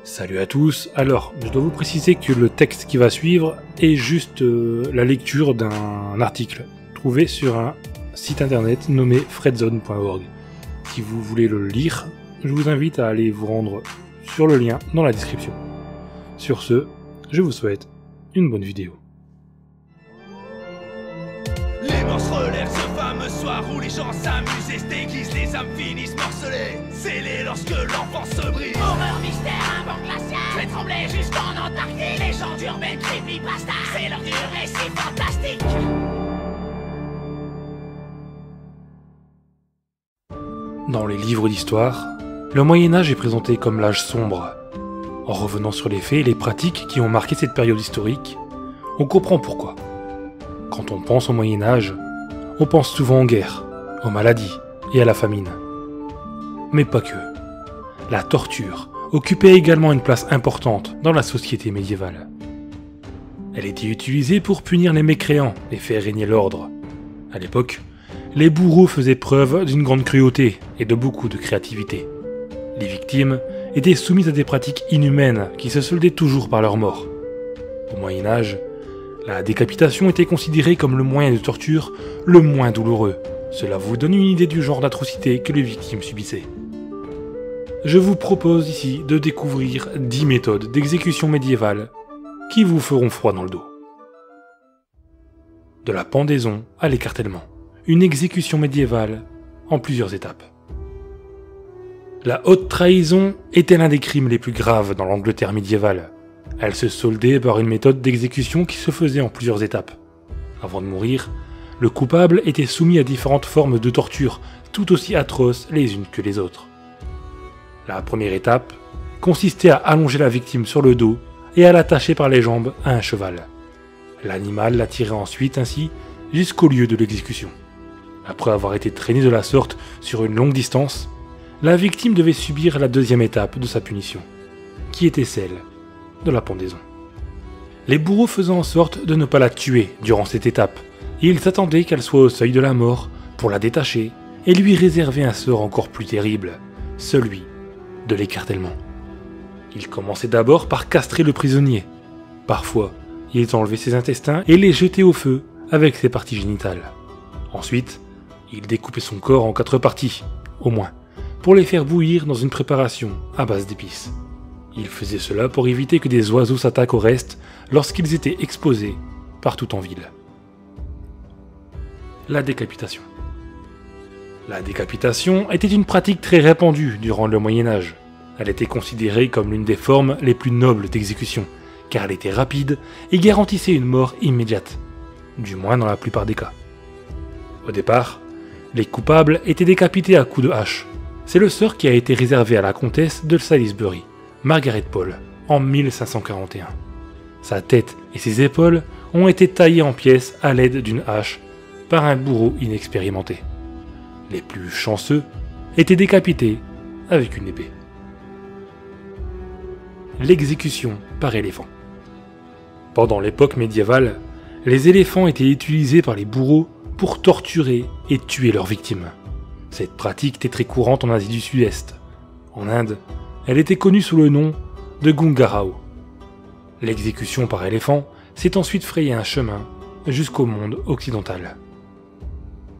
Salut à tous, alors je dois vous préciser que le texte qui va suivre est juste la lecture d'un article trouvé sur un site internet nommé fredzone.org. Si vous voulez le lire, je vous invite à aller vous rendre sur le lien dans la description. Sur ce, je vous souhaite une bonne vidéo. Les morses relèvent ce fameux soir où les gens s'amusent et se déguisent, les âmes finissent morcelées, scellées lorsque l'enfant se brise. Horreur, mystère, un banc glacial, fait trembler jusqu'en Antarctique. Légende urbaine, creepypasta, c'est l'heure du récit fantastique. Dans les livres d'histoire, le Moyen-Âge est présenté comme l'âge sombre. En revenant sur les faits et les pratiques qui ont marqué cette période historique, on comprend pourquoi. Quand on pense au Moyen-Âge, on pense souvent aux guerres, aux maladies et à la famine. Mais pas que. La torture occupait également une place importante dans la société médiévale. Elle était utilisée pour punir les mécréants et faire régner l'ordre. À l'époque, les bourreaux faisaient preuve d'une grande cruauté et de beaucoup de créativité. Les victimes étaient soumises à des pratiques inhumaines qui se soldaient toujours par leur mort. Au Moyen-Âge, la décapitation était considérée comme le moyen de torture le moins douloureux. Cela vous donne une idée du genre d'atrocité que les victimes subissaient. Je vous propose ici de découvrir 10 méthodes d'exécution médiévale qui vous feront froid dans le dos. De la pendaison à l'écartèlement. Une exécution médiévale en plusieurs étapes. La haute trahison était l'un des crimes les plus graves dans l'Angleterre médiévale. Elle se soldait par une méthode d'exécution qui se faisait en plusieurs étapes. Avant de mourir, le coupable était soumis à différentes formes de torture, tout aussi atroces les unes que les autres. La première étape consistait à allonger la victime sur le dos et à l'attacher par les jambes à un cheval. L'animal la tirait ensuite ainsi jusqu'au lieu de l'exécution. Après avoir été traîné de la sorte sur une longue distance, la victime devait subir la deuxième étape de sa punition, qui était celle de la pendaison. Les bourreaux faisaient en sorte de ne pas la tuer durant cette étape, et ils attendaient qu'elle soit au seuil de la mort pour la détacher et lui réserver un sort encore plus terrible, celui de l'écartèlement. Ils commençaient d'abord par castrer le prisonnier. Parfois, ils enlevaient ses intestins et les jetaient au feu avec ses parties génitales. Ensuite, ils découpaient son corps en 4 parties, au moins, pour les faire bouillir dans une préparation à base d'épices. Ils faisaient cela pour éviter que des oiseaux s'attaquent au reste lorsqu'ils étaient exposés partout en ville. La décapitation. La décapitation était une pratique très répandue durant le Moyen-Âge. Elle était considérée comme l'une des formes les plus nobles d'exécution, car elle était rapide et garantissait une mort immédiate, du moins dans la plupart des cas. Au départ, les coupables étaient décapités à coups de hache. C'est le sort qui a été réservé à la comtesse de Salisbury, Margaret Pole, en 1541. Sa tête et ses épaules ont été taillées en pièces à l'aide d'une hache par un bourreau inexpérimenté. Les plus chanceux étaient décapités avec une épée. L'exécution par éléphant. Pendant l'époque médiévale, les éléphants étaient utilisés par les bourreaux pour torturer et tuer leurs victimes. Cette pratique était très courante en Asie du Sud-Est. En Inde, elle était connue sous le nom de Gunga-Rao. L'exécution par éléphant s'est ensuite frayé un chemin jusqu'au monde occidental.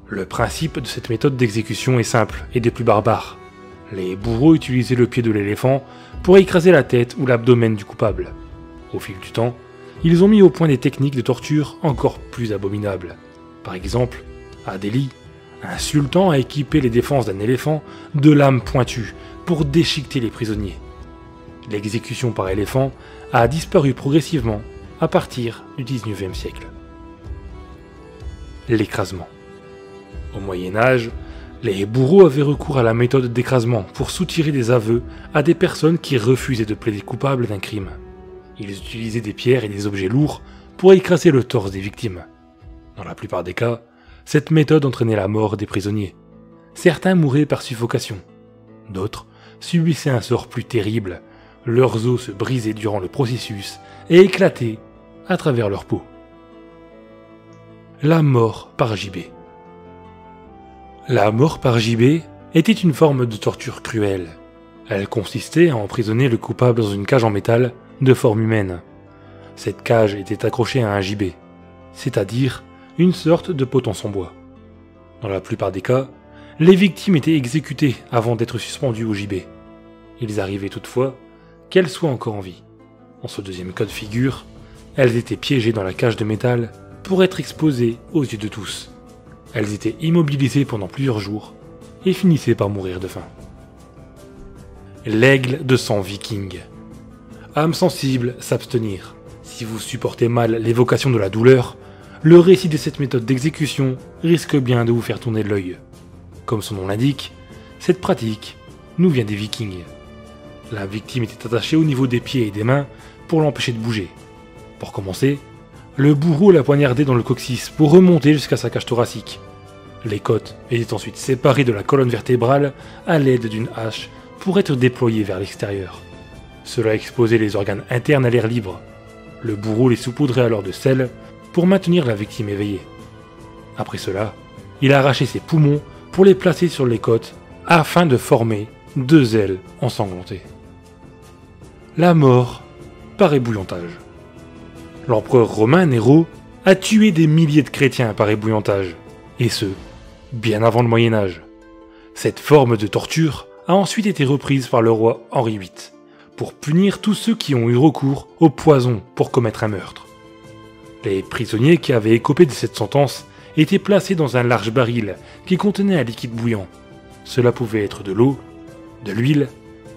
Le principe de cette méthode d'exécution est simple et des plus barbares. Les bourreaux utilisaient le pied de l'éléphant pour écraser la tête ou l'abdomen du coupable. Au fil du temps, ils ont mis au point des techniques de torture encore plus abominables. Par exemple, à Delhi, un sultan a équipé les défenses d'un éléphant de lames pointues pour déchiqueter les prisonniers. L'exécution par éléphant a disparu progressivement à partir du XIXe siècle. L'écrasement. Au Moyen-Âge, les bourreaux avaient recours à la méthode d'écrasement pour soutirer des aveux à des personnes qui refusaient de plaider coupables d'un crime. Ils utilisaient des pierres et des objets lourds pour écraser le torse des victimes. Dans la plupart des cas, cette méthode entraînait la mort des prisonniers. Certains mouraient par suffocation. D'autres subissaient un sort plus terrible. Leurs os se brisaient durant le processus et éclataient à travers leur peau. La mort par gibet. La mort par gibet était une forme de torture cruelle. Elle consistait à emprisonner le coupable dans une cage en métal de forme humaine. Cette cage était accrochée à un gibet, c'est-à-dire une sorte de potence en bois. Dans la plupart des cas, les victimes étaient exécutées avant d'être suspendues au gibet. Il arrivait toutefois qu'elles soient encore en vie. Dans ce deuxième cas de figure, elles étaient piégées dans la cage de métal pour être exposées aux yeux de tous. Elles étaient immobilisées pendant plusieurs jours et finissaient par mourir de faim. L'aigle de sang viking. Âme sensible, s'abstenir. Si vous supportez mal l'évocation de la douleur, le récit de cette méthode d'exécution risque bien de vous faire tourner l'œil. Comme son nom l'indique, cette pratique nous vient des Vikings. La victime était attachée au niveau des pieds et des mains pour l'empêcher de bouger. Pour commencer, le bourreau la poignardait dans le coccyx pour remonter jusqu'à sa cage thoracique. Les côtes étaient ensuite séparées de la colonne vertébrale à l'aide d'une hache pour être déployées vers l'extérieur. Cela exposait les organes internes à l'air libre. Le bourreau les saupoudrait alors de sel pour maintenir la victime éveillée. Après cela, il arrachait ses poumons pour les placer sur les côtes afin de former 2 ailes ensanglantées. La mort par ébouillantage. L'empereur romain Néro a tué des milliers de chrétiens par ébouillantage, et ce, bien avant le Moyen-Âge. Cette forme de torture a ensuite été reprise par le roi Henri VIII, pour punir tous ceux qui ont eu recours au poison pour commettre un meurtre. Les prisonniers qui avaient écopé de cette sentence étaient placés dans un large baril qui contenait un liquide bouillant. Cela pouvait être de l'eau, de l'huile,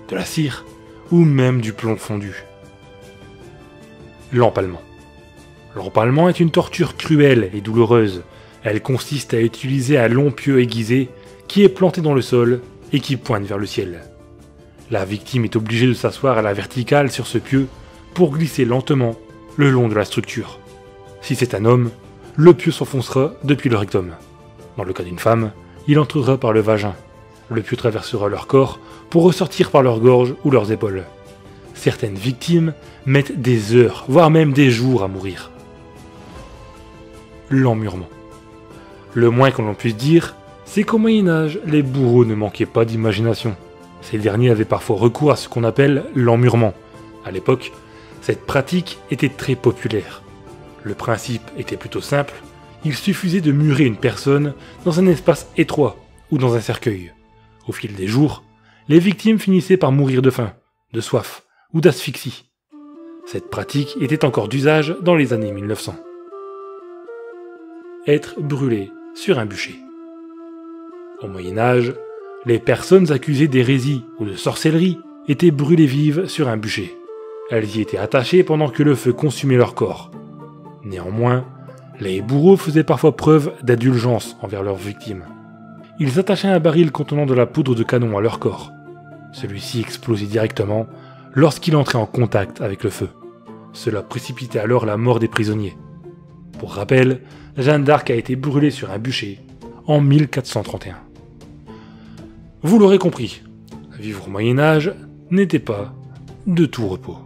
de la cire ou même du plomb fondu. L'empalement. L'empalement est une torture cruelle et douloureuse. Elle consiste à utiliser un long pieu aiguisé qui est planté dans le sol et qui pointe vers le ciel. La victime est obligée de s'asseoir à la verticale sur ce pieu pour glisser lentement le long de la structure. Si c'est un homme, le pieu s'enfoncera depuis le rectum. Dans le cas d'une femme, il entrera par le vagin. Le pieu traversera leur corps pour ressortir par leur gorge ou leurs épaules. Certaines victimes mettent des heures, voire même des jours à mourir. L'emmurement. Le moins que l'on puisse dire, c'est qu'au Moyen-Âge, les bourreaux ne manquaient pas d'imagination. Ces derniers avaient parfois recours à ce qu'on appelle l'emmurement. À l'époque, cette pratique était très populaire. Le principe était plutôt simple, il suffisait de murer une personne dans un espace étroit ou dans un cercueil. Au fil des jours, les victimes finissaient par mourir de faim, de soif ou d'asphyxie. Cette pratique était encore d'usage dans les années 1900. Être brûlé sur un bûcher. Au Moyen-Âge, les personnes accusées d'hérésie ou de sorcellerie étaient brûlées vives sur un bûcher. Elles y étaient attachées pendant que le feu consumait leur corps. Néanmoins, les bourreaux faisaient parfois preuve d'indulgence envers leurs victimes. Ils attachaient un baril contenant de la poudre de canon à leur corps. Celui-ci explosait directement lorsqu'il entrait en contact avec le feu. Cela précipitait alors la mort des prisonniers. Pour rappel, Jeanne d'Arc a été brûlée sur un bûcher en 1431. Vous l'aurez compris, vivre au Moyen-Âge n'était pas de tout repos.